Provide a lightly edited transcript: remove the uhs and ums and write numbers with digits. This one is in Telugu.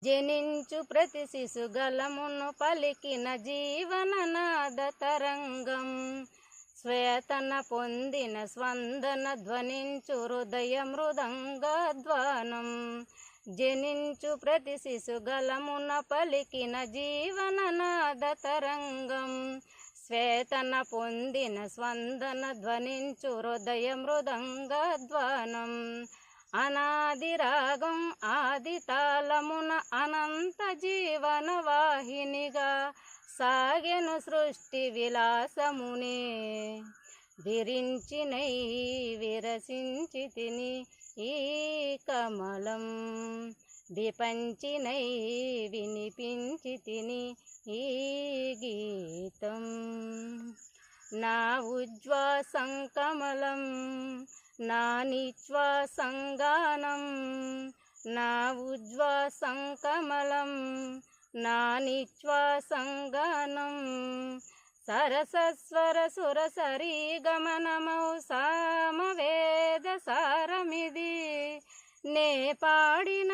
జనించు ప్రతి శిశుగలమును పలికిన జీవననాద తరంగం, శ్వేతన పొందిన స్వందన ధ్వనించు హృదయ మృదంగధ్వానం. జనించు ప్రతి శిశుగలమున పలికిన జీవననాద తరంగం, శ్వేతన పొందిన స్వందన ధ్వనించు హృదయ మృదంగధ్వానం. అనాది రాగం ఆది తాళమున అనంత జీవన వాహినిగా సాగెను సృష్టి విలాసమునే. విరించినై విరసించి తిని ఈ కమలం, విపంచినై వినిపించి తిని ఈ గీతం. నా ఉజ్వాసం కమలం, నా నిశ్వాసం గానం, నా ఉజ్వాసం కమలం, నా నిశ్వాసం గానం. సరసస్వర సుర సరీ గమనమౌ సామవేద సారమిది, నే పాడిన